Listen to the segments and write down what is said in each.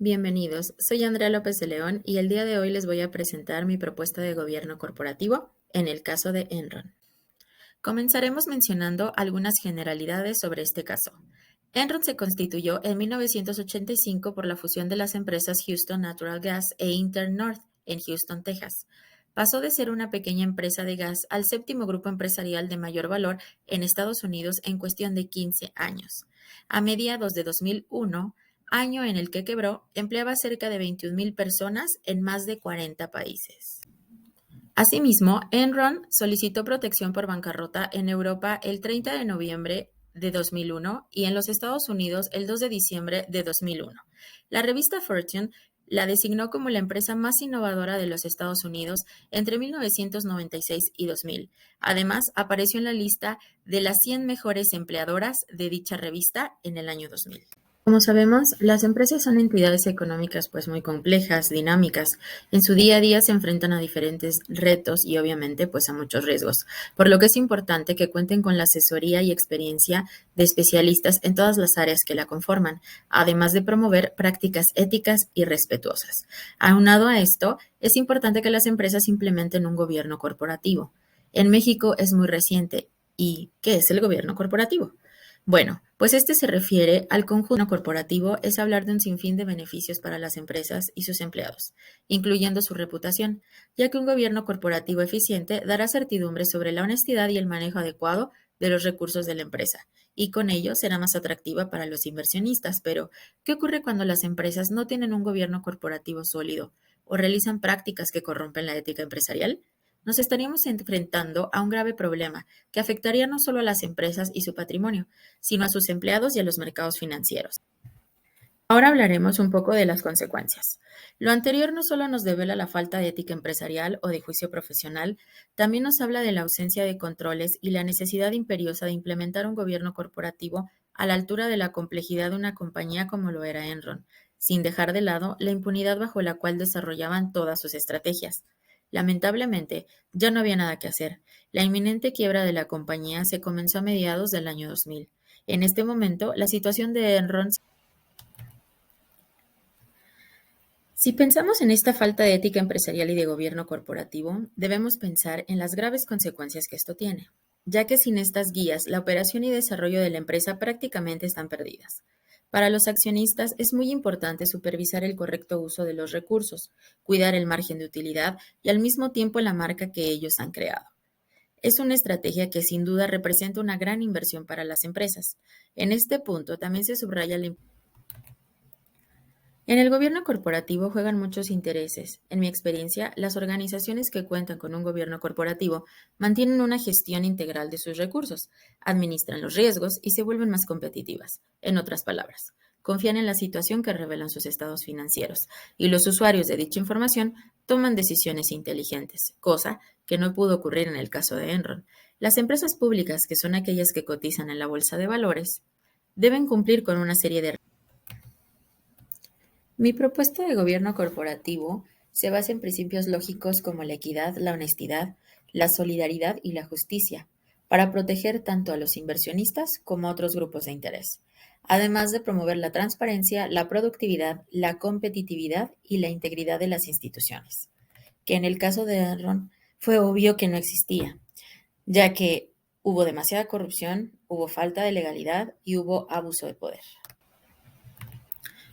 Bienvenidos, soy Andrea López de León y el día de hoy les voy a presentar mi propuesta de gobierno corporativo en el caso de Enron. Comenzaremos mencionando algunas generalidades sobre este caso. Enron se constituyó en 1985 por la fusión de las empresas Houston Natural Gas e Inter-North en Houston, Texas. Pasó de ser una pequeña empresa de gas al séptimo grupo empresarial de mayor valor en Estados Unidos en cuestión de 15 años. A mediados de 2001, año en el que quebró, empleaba cerca de 21,000 personas en más de 40 países. Asimismo, Enron solicitó protección por bancarrota en Europa el 30 de noviembre de 2001 y en los Estados Unidos el 2 de diciembre de 2001. La revista Fortune la designó como la empresa más innovadora de los Estados Unidos entre 1996 y 2000. Además, apareció en la lista de las 100 mejores empleadoras de dicha revista en el año 2000. Como sabemos, las empresas son entidades económicas pues muy complejas, dinámicas. En su día a día se enfrentan a diferentes retos y obviamente pues a muchos riesgos, por lo que es importante que cuenten con la asesoría y experiencia de especialistas en todas las áreas que la conforman, además de promover prácticas éticas y respetuosas. Aunado a esto, es importante que las empresas implementen un gobierno corporativo. En México es muy reciente. ¿Y qué es el gobierno corporativo? Bueno, pues este se refiere al conjunto corporativo, es hablar de un sinfín de beneficios para las empresas y sus empleados, incluyendo su reputación, ya que un gobierno corporativo eficiente dará certidumbre sobre la honestidad y el manejo adecuado de los recursos de la empresa, y con ello será más atractiva para los inversionistas. Pero, ¿qué ocurre cuando las empresas no tienen un gobierno corporativo sólido o realizan prácticas que corrompen la ética empresarial? Nos estaríamos enfrentando a un grave problema que afectaría no solo a las empresas y su patrimonio, sino a sus empleados y a los mercados financieros. Ahora hablaremos un poco de las consecuencias. Lo anterior no solo nos devela la falta de ética empresarial o de juicio profesional, también nos habla de la ausencia de controles y la necesidad imperiosa de implementar un gobierno corporativo a la altura de la complejidad de una compañía como lo era Enron, sin dejar de lado la impunidad bajo la cual desarrollaban todas sus estrategias. Lamentablemente, ya no había nada que hacer. La inminente quiebra de la compañía se comenzó a mediados del año 2000. En este momento, la situación de Enron. Si pensamos en esta falta de ética empresarial y de gobierno corporativo, debemos pensar en las graves consecuencias que esto tiene, ya que sin estas guías, la operación y desarrollo de la empresa prácticamente están perdidas. Para los accionistas es muy importante supervisar el correcto uso de los recursos, cuidar el margen de utilidad y al mismo tiempo la marca que ellos han creado. Es una estrategia que sin duda representa una gran inversión para las empresas. En este punto también se subraya la importancia. En el gobierno corporativo juegan muchos intereses. En mi experiencia, las organizaciones que cuentan con un gobierno corporativo mantienen una gestión integral de sus recursos, administran los riesgos y se vuelven más competitivas. En otras palabras, confían en la situación que revelan sus estados financieros y los usuarios de dicha información toman decisiones inteligentes, cosa que no pudo ocurrir en el caso de Enron. Las empresas públicas, que son aquellas que cotizan en la bolsa de valores, deben cumplir con una serie de. Mi propuesta de gobierno corporativo se basa en principios lógicos como la equidad, la honestidad, la solidaridad y la justicia, para proteger tanto a los inversionistas como a otros grupos de interés, además de promover la transparencia, la productividad, la competitividad y la integridad de las instituciones, que en el caso de Enron fue obvio que no existía, ya que hubo demasiada corrupción, hubo falta de legalidad y hubo abuso de poder.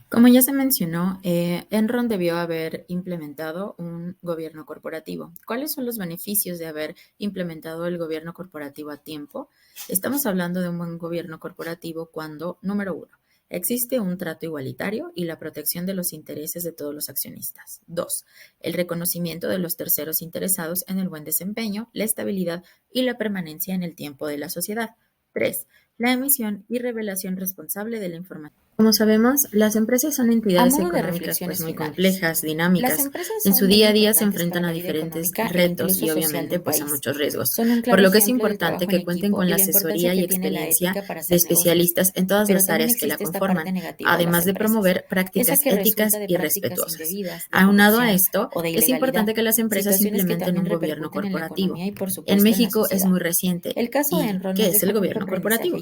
Como ya se mencionó, Enron debió haber implementado un gobierno corporativo. ¿Cuáles son los beneficios de haber implementado el gobierno corporativo a tiempo? Estamos hablando de un buen gobierno corporativo cuando, número uno, existe un trato igualitario y la protección de los intereses de todos los accionistas. Dos, el reconocimiento de los terceros interesados en el buen desempeño, la estabilidad y la permanencia en el tiempo de la sociedad. Tres, la emisión y revelación responsable de la información. Como sabemos, las empresas son entidades económicas pues muy complejas, dinámicas. En su día a día se enfrentan a diferentes retos y obviamente pues a muchos riesgos, por lo que es importante que cuenten con la asesoría y experiencia de especialistas en todas las áreas que la conforman, además de promover prácticas éticas y respetuosas. Aunado a esto, es importante que las empresas implementen un gobierno corporativo. En México es muy reciente. ¿Y qué es el gobierno corporativo?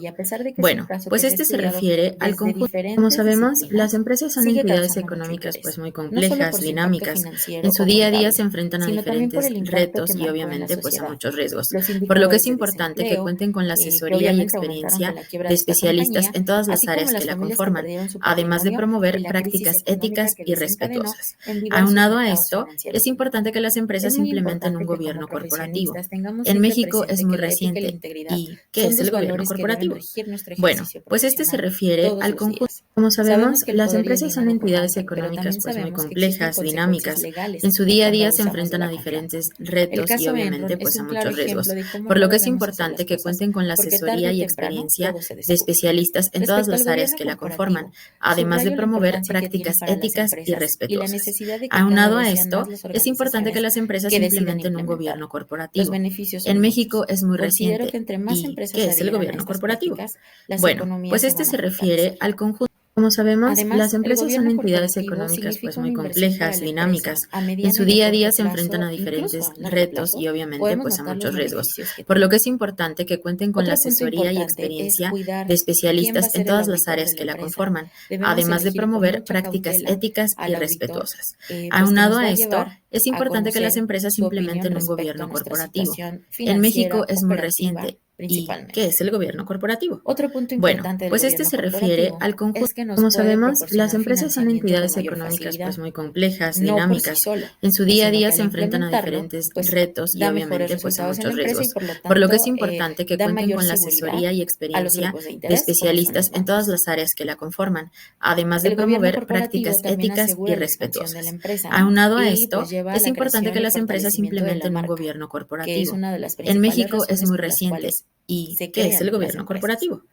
Bueno, pues este se refiere al conjunto. Como diferentes sabemos, las disciplinas, empresas son sigue entidades causando mucho económicas interés, pues muy no solo complejas, por su impacto dinámicas. En financiero su o día a día se contable, enfrentan a sino también por diferentes el impacto que retos y marcó en la obviamente pues a sociedad. muchos riesgos, Los por lo que es indicadores de importante que desempleo, cuenten con la que asesoría y obviamente aumentaron con experiencia la quiebra de de esta especialistas compañía, en todas las así como áreas que las la familias que conforman, perdieron su además de patrimonio y promover la crisis prácticas económica éticas que y desencadenó respetuosas. en diversos Aunado a mercados esto, es financieros del mundo. importante que las Es empresas muy implementen un importante que como gobierno corporativo. profesionistas tengamos En siempre México es presente muy que la ética y la reciente. integridad ¿Y qué son es el dos gobierno valores que deben corporativo? regir nuestro Bueno, ejercicio pues este se profesional refiere todos al los conjunto. días. Como sabemos, Sabemos que el las poder y el empresas son dinero entidades corrompen, pero económicas también pues muy sabemos que existen complejas, consecuencias dinámicas. En legales su día a cuando día se abusamos de enfrentan a la confianza. diferentes El retos y caso obviamente Enron pues es a un claro muchos ejemplo riesgos, de cómo por no lo que es debemos hacer las importante que cosas cuenten con la porque tarde asesoría o y temprano experiencia todo se de descubre. especialistas en todas Respecto al las áreas gobierno que la conforman, corporativo, además de subrayo la promover importancia que tiene prácticas para las éticas y empresas y la respetuosas. necesidad de que cada Aunado a vez sean más esto, las es importante que organizaciones las empresas que deciden implementen un gobierno implementarlo. Los corporativo. beneficios En son México muchos. es muy Considero que reciente. entre más ¿Y empresas qué se es el adhieran a gobierno estas corporativo? prácticas, las Bueno, pues economías se este van se a fortalecer. refiere al conjunto. Como sabemos, las Además, el empresas son gobierno entidades corporativo económicas pues significa muy una inversión para complejas, la empresa dinámicas. a En su mediano y a día a día corto se enfrentan a plazo, incluso diferentes a largo retos y plazo, obviamente podemos pues a notar los muchos riesgos, beneficios que por lo tiene. que es importante que cuenten con la Otro punto asesoría y importante es experiencia de cuidar quién va especialistas a en ser el todas las auditor de áreas la que la empresa. conforman, Debemos además de elegir con promover mucha prácticas cautela éticas y al auditor, respetuosas. pues que Aunado nos va a a esto, llevar es a importante que las conocer empresas su opinión implementen un respecto a gobierno nuestra corporativo. situación En México financiera, es muy operativa, reciente. ¿Y qué principalmente. es el gobierno corporativo? Otro punto Bueno, importante del pues este gobierno se refiere corporativo al conjunto. es que nos Como puede sabemos, las proporcionar empresas son financiamiento con entidades mayor económicas pues facilidad, muy complejas, no por sí dinámicas. solo, En su día a sino día que al se enfrentan a implementarlo, diferentes pues retos y da mejores obviamente pues a resultados en la muchos empresa y riesgos, por lo por lo que es tanto importante que da cuenten mayor con la seguridad asesoría y a los experiencia grupos de de interés como son los especialistas en todas bancos. las áreas que la conforman, además de El gobierno promover corporativo prácticas también éticas y asegura la expansión de la respetuosas. empresa Aunado a y pues esto, lleva a es la importante creación que y las empresas fortalecimiento de la implementen un marca, gobierno que es corporativo. una de las En principales México es razones muy por las reciente. cuales ¿Y se qué es el crean las gobierno empresas. corporativo?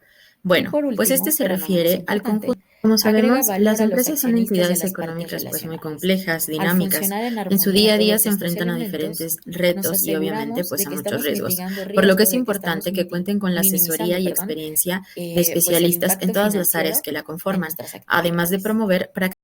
Y Bueno, por pues este último, se pero no menos refiere al conjunto. importante, Como agrega sabemos, valor las a los empresas son accionistas y a entidades las partes económicas pues muy relacionadas. complejas, Al dinámicas. funcionar en En su armonía día a día todos se estos enfrentan a elementos, diferentes nos retos y obviamente aseguramos pues de a que muchos estamos riesgos, mitigando por lo que es riesgo, de que estamos importante que cuenten con la asesoría y minimizando, experiencia de pues el especialistas en impacto todas las áreas financiero que la de conforman, nuestras además de actividades. promover prácticas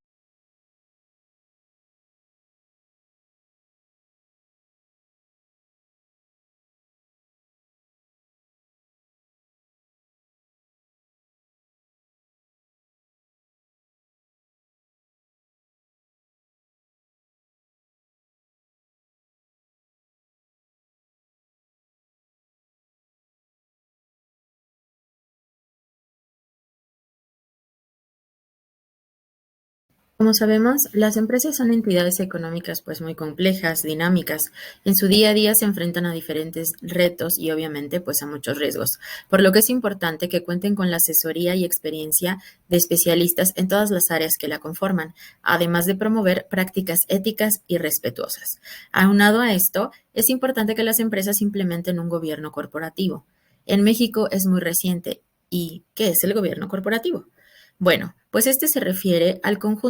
Como sabemos, las empresas son entidades económicas pues muy complejas, dinámicas. En su día a día se enfrentan a diferentes retos y obviamente pues a muchos riesgos, por lo que es importante que cuenten con la asesoría y experiencia de especialistas en todas las áreas que la conforman, además de promover prácticas éticas y respetuosas. Aunado a esto, es importante que las empresas implementen un gobierno corporativo. En México es muy reciente. ¿Y qué es el gobierno corporativo? Bueno, pues este se refiere al conjunto